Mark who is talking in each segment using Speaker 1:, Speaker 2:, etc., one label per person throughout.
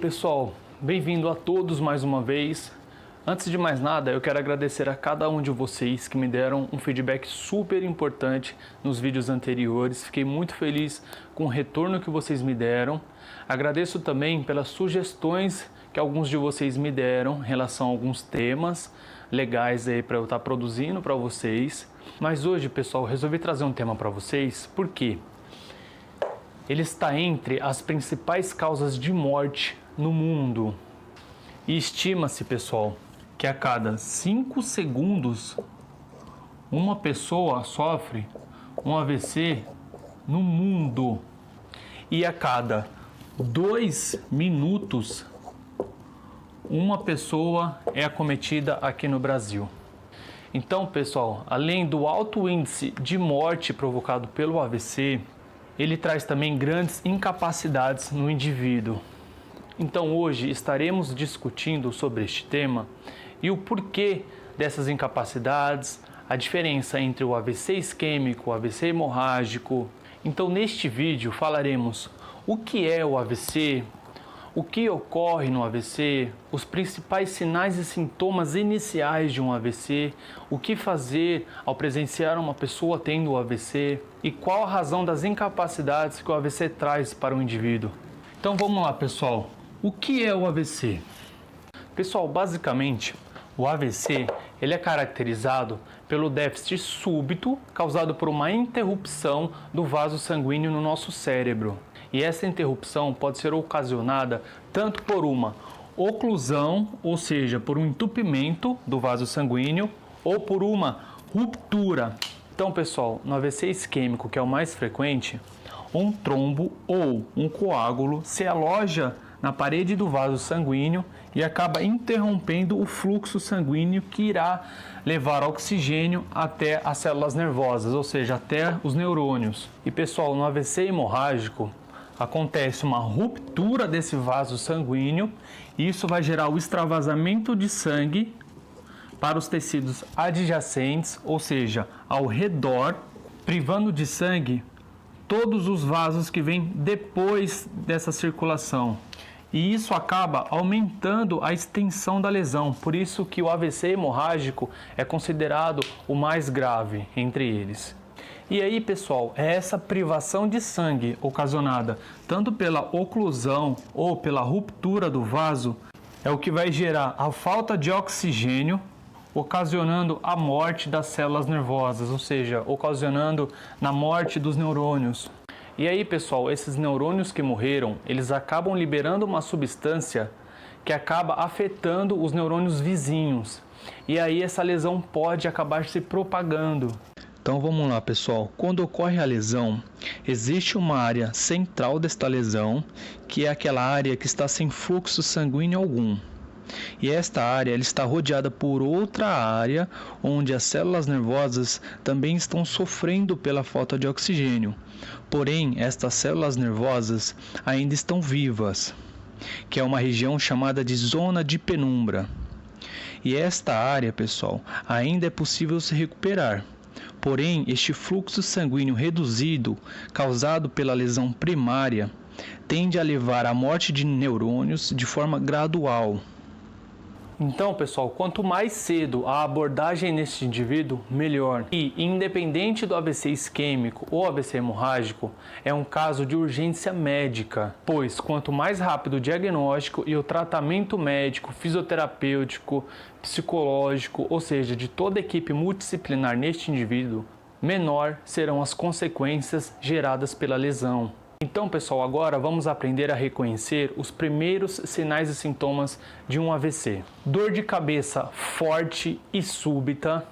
Speaker 1: pessoal, bem-vindo a todos mais uma vez. Antes de mais nada, eu quero agradecer a cada um de vocês que me deram um feedback super importante nos vídeos anteriores. Fiquei muito feliz com o retorno que vocês me deram. Agradeço também pelas sugestões que alguns de vocês me deram em relação a alguns temas legais aí para eu estar produzindo para vocês. Mas hoje, pessoal, resolvi trazer um tema para vocês, porque ele está entre as principais causas de morte no mundo. E estima-se, pessoal, que a cada 5 segundos uma pessoa sofre um AVC no mundo. E a cada 2 minutos uma pessoa é acometida aqui no Brasil. Então, pessoal, além do alto índice de morte provocado pelo AVC, ele traz também grandes incapacidades no indivíduo. Então hoje estaremos discutindo sobre este tema e o porquê dessas incapacidades, a diferença entre o AVC isquêmico, o AVC hemorrágico. Então neste vídeo falaremos o que é o AVC, o que ocorre no AVC, os principais sinais e sintomas iniciais de um AVC, o que fazer ao presenciar uma pessoa tendo o AVC e qual a razão das incapacidades que o AVC traz para o indivíduo. Então vamos lá, pessoal. O que é o AVC? Pessoal, basicamente, o AVC ele é caracterizado pelo déficit súbito causado por uma interrupção do vaso sanguíneo no nosso cérebro. E essa interrupção pode ser ocasionada tanto por uma oclusão, ou seja, por um entupimento do vaso sanguíneo, ou por uma ruptura. Então, pessoal, no AVC isquêmico, que é o mais frequente, um trombo ou um coágulo se aloja na parede do vaso sanguíneo e acaba interrompendo o fluxo sanguíneo que irá levar oxigênio até as células nervosas, ou seja, até os neurônios. E pessoal, no AVC hemorrágico acontece uma ruptura desse vaso sanguíneo e isso vai gerar o extravasamento de sangue para os tecidos adjacentes, ou seja, ao redor, privando de sangue todos os vasos que vêm depois dessa circulação. E isso acaba aumentando a extensão da lesão, por isso que o AVC hemorrágico é considerado o mais grave entre eles. E aí, pessoal, é essa privação de sangue ocasionada tanto pela oclusão ou pela ruptura do vaso é o que vai gerar a falta de oxigênio, ocasionando a morte das células nervosas, ou seja, ocasionando na morte dos neurônios. E aí, pessoal, esses neurônios que morreram, eles acabam liberando uma substância que acaba afetando os neurônios vizinhos. E aí essa lesão pode acabar se propagando. Então vamos lá, pessoal. Quando ocorre a lesão, existe uma área central desta lesão, que é aquela área que está sem fluxo sanguíneo algum. E esta área ela está rodeada por outra área, onde as células nervosas também estão sofrendo pela falta de oxigênio. Porém, estas células nervosas ainda estão vivas, que é uma região chamada de zona de penumbra. E esta área, pessoal, ainda é possível se recuperar. Porém, este fluxo sanguíneo reduzido, causado pela lesão primária, tende a levar à morte de neurônios de forma gradual. Então, pessoal, quanto mais cedo a abordagem neste indivíduo, melhor. E, independente do AVC isquêmico ou AVC hemorrágico, é um caso de urgência médica, pois quanto mais rápido o diagnóstico e o tratamento médico, fisioterapêutico, psicológico, ou seja, de toda a equipe multidisciplinar neste indivíduo, menor serão as consequências geradas pela lesão. Então, pessoal, agora vamos aprender a reconhecer os primeiros sinais e sintomas de um AVC. Dor de cabeça forte e súbita,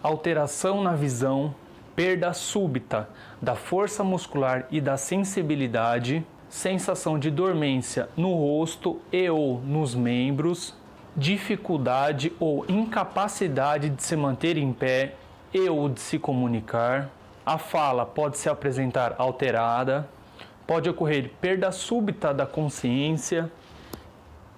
Speaker 1: alteração na visão, perda súbita da força muscular e da sensibilidade, sensação de dormência no rosto e ou nos membros, dificuldade ou incapacidade de se manter em pé e ou de se comunicar. A fala pode se apresentar alterada. Pode ocorrer perda súbita da consciência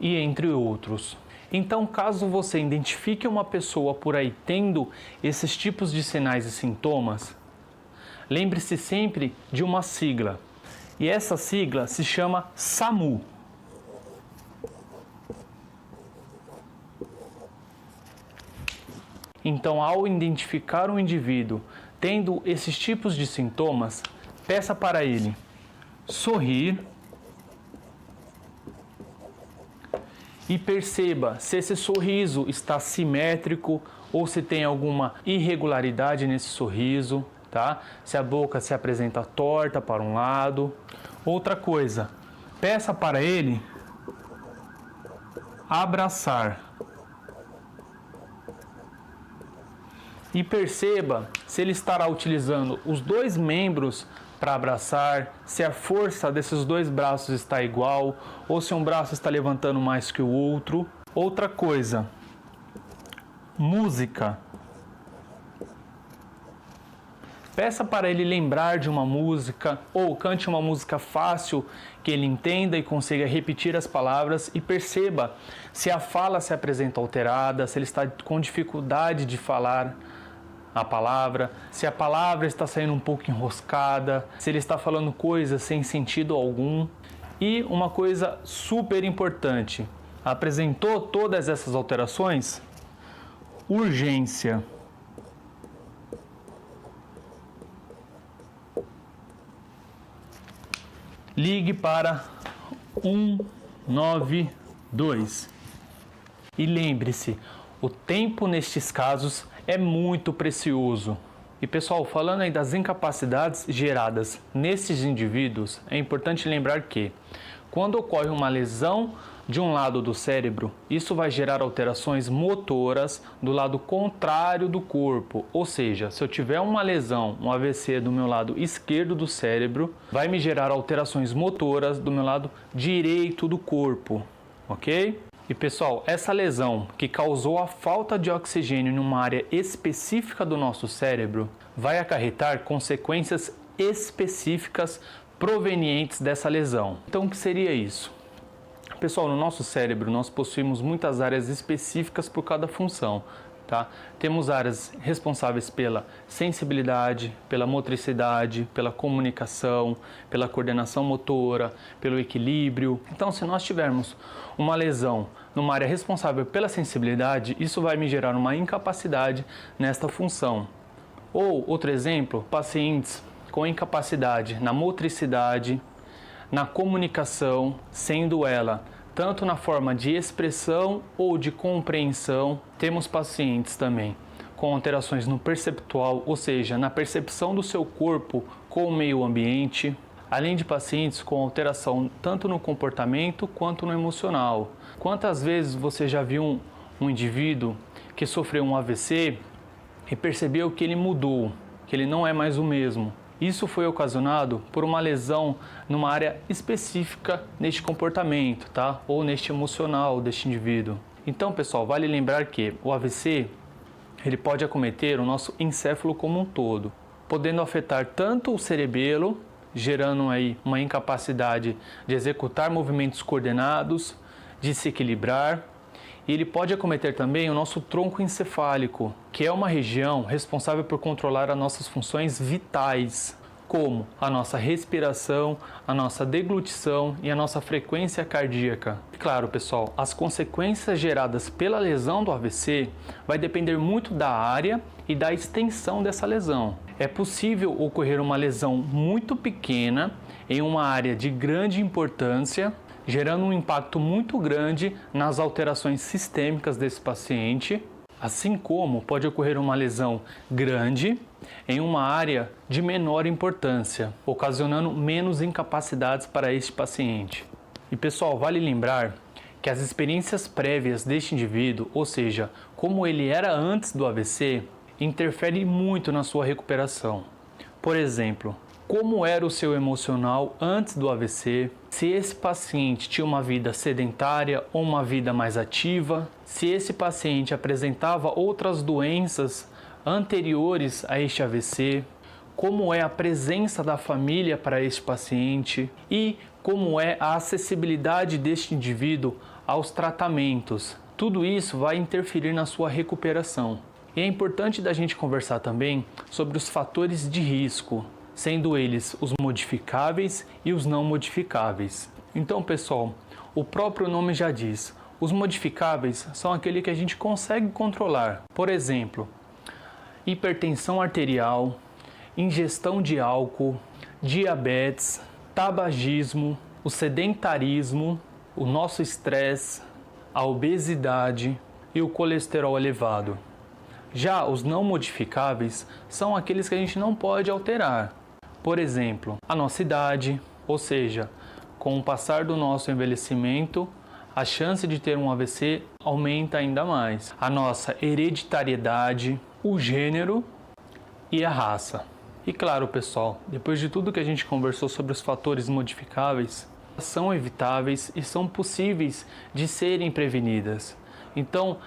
Speaker 1: e entre outros. Então, caso você identifique uma pessoa por aí tendo esses tipos de sinais e sintomas, lembre-se sempre de uma sigla. E essa sigla se chama SAMU. Então, ao identificar um indivíduo tendo esses tipos de sintomas, peça para ele sorrir e perceba se esse sorriso está simétrico ou se tem alguma irregularidade nesse sorriso, tá? Se a boca se apresenta torta para um lado. Outra coisa, peça para ele abraçar e perceba se ele estará utilizando os dois membros para abraçar, se a força desses dois braços está igual ou se um braço está levantando mais que o outro. Outra coisa, música. Peça para ele lembrar de uma música ou cante uma música fácil que ele entenda e consiga repetir as palavras e perceba se a fala se apresenta alterada, se ele está com dificuldade de falar a palavra, se a palavra está saindo um pouco enroscada, se ele está falando coisas sem sentido algum. E uma coisa super importante, apresentou todas essas alterações? Urgência. Ligue para 192. E lembre-se, o tempo nestes casos é muito precioso. E pessoal, falando aí das incapacidades geradas nesses indivíduos, é importante lembrar que quando ocorre uma lesão de um lado do cérebro, isso vai gerar alterações motoras do lado contrário do corpo. Ou seja, se eu tiver uma lesão, um AVC do meu lado esquerdo do cérebro, vai me gerar alterações motoras do meu lado direito do corpo, ok? E pessoal, essa lesão que causou a falta de oxigênio em uma área específica do nosso cérebro vai acarretar consequências específicas provenientes dessa lesão. Então, o que seria isso? Pessoal, no nosso cérebro nós possuímos muitas áreas específicas por cada função, tá? Temos áreas responsáveis pela sensibilidade, pela motricidade, pela comunicação, pela coordenação motora, pelo equilíbrio. Então, se nós tivermos uma lesão numa área responsável pela sensibilidade, isso vai me gerar uma incapacidade nesta função. Ou, outro exemplo, pacientes com incapacidade na motricidade, na comunicação, sendo ela tanto na forma de expressão ou de compreensão. Temos pacientes também com alterações no perceptual, ou seja, na percepção do seu corpo com o meio ambiente, além de pacientes com alteração tanto no comportamento quanto no emocional. Quantas vezes você já viu um indivíduo que sofreu um AVC e percebeu que ele mudou, que ele não é mais o mesmo? Isso foi ocasionado por uma lesão numa área específica neste comportamento, tá? Ou neste emocional deste indivíduo. Então, pessoal, vale lembrar que o AVC ele pode acometer o nosso encéfalo como um todo, podendo afetar tanto o cerebelo, gerando aí uma incapacidade de executar movimentos coordenados, de se equilibrar. E ele pode acometer também o nosso tronco encefálico, que é uma região responsável por controlar as nossas funções vitais, como a nossa respiração, a nossa deglutição e a nossa frequência cardíaca. E claro, pessoal, as consequências geradas pela lesão do AVC vai depender muito da área e da extensão dessa lesão. É possível ocorrer uma lesão muito pequena em uma área de grande importância, gerando um impacto muito grande nas alterações sistêmicas desse paciente, assim como pode ocorrer uma lesão grande em uma área de menor importância, ocasionando menos incapacidades para este paciente. E pessoal, vale lembrar que as experiências prévias deste indivíduo, ou seja, como ele era antes do AVC, interfere muito na sua recuperação. Por exemplo, como era o seu emocional antes do AVC, se esse paciente tinha uma vida sedentária ou uma vida mais ativa, se esse paciente apresentava outras doenças anteriores a este AVC, como é a presença da família para este paciente e como é a acessibilidade deste indivíduo aos tratamentos. Tudo isso vai interferir na sua recuperação. E é importante da gente conversar também sobre os fatores de risco, sendo eles os modificáveis e os não modificáveis. Então, pessoal, o próprio nome já diz, os modificáveis são aquele que a gente consegue controlar. Por exemplo, hipertensão arterial, ingestão de álcool, diabetes, tabagismo, o sedentarismo, o nosso estresse, a obesidade e o colesterol elevado. Já os não modificáveis são aqueles que a gente não pode alterar. Por exemplo, a nossa idade, ou seja, com o passar do nosso envelhecimento, a chance de ter um AVC aumenta ainda mais. A nossa hereditariedade, o gênero e a raça. E claro, pessoal, depois de tudo que a gente conversou sobre os fatores modificáveis, são evitáveis e são possíveis de serem prevenidas. Então,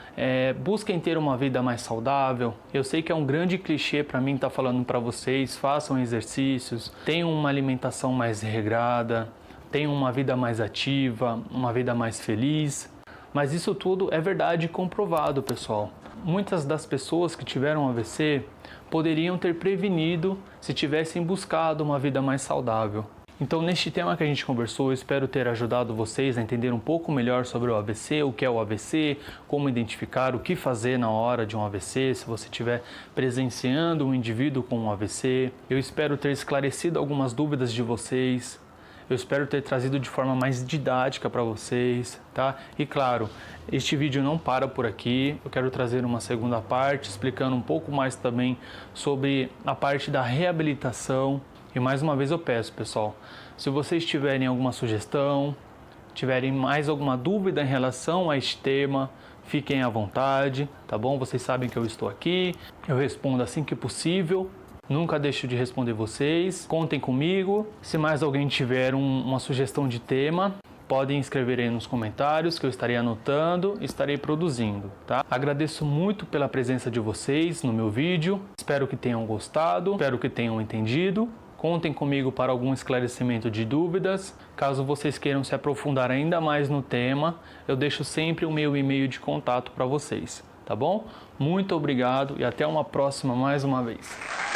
Speaker 1: busquem ter uma vida mais saudável. Eu sei que é um grande clichê para mim estar falando para vocês, façam exercícios, tenham uma alimentação mais regrada, tenham uma vida mais ativa, uma vida mais feliz. Mas isso tudo é verdade comprovado, pessoal. Muitas das pessoas que tiveram AVC poderiam ter prevenido se tivessem buscado uma vida mais saudável. Então, neste tema que a gente conversou, eu espero ter ajudado vocês a entender um pouco melhor sobre o AVC, o que é o AVC, como identificar, o que fazer na hora de um AVC, se você estiver presenciando um indivíduo com um AVC. Eu espero ter esclarecido algumas dúvidas de vocês. Eu espero ter trazido de forma mais didática para vocês, tá? E claro, este vídeo não para por aqui. Eu quero trazer uma segunda parte, explicando um pouco mais também sobre a parte da reabilitação. E mais uma vez eu peço, pessoal, se vocês tiverem alguma sugestão, tiverem mais alguma dúvida em relação a este tema, fiquem à vontade, tá bom? Vocês sabem que eu estou aqui, eu respondo assim que possível. Nunca deixo de responder vocês, contem comigo. Se mais alguém tiver uma sugestão de tema, podem escrever aí nos comentários que eu estarei anotando e estarei produzindo, tá? Agradeço muito pela presença de vocês no meu vídeo, espero que tenham gostado, espero que tenham entendido. Contem comigo para algum esclarecimento de dúvidas. Caso vocês queiram se aprofundar ainda mais no tema, eu deixo sempre o meu e-mail de contato para vocês, tá bom? Muito obrigado e até uma próxima mais uma vez.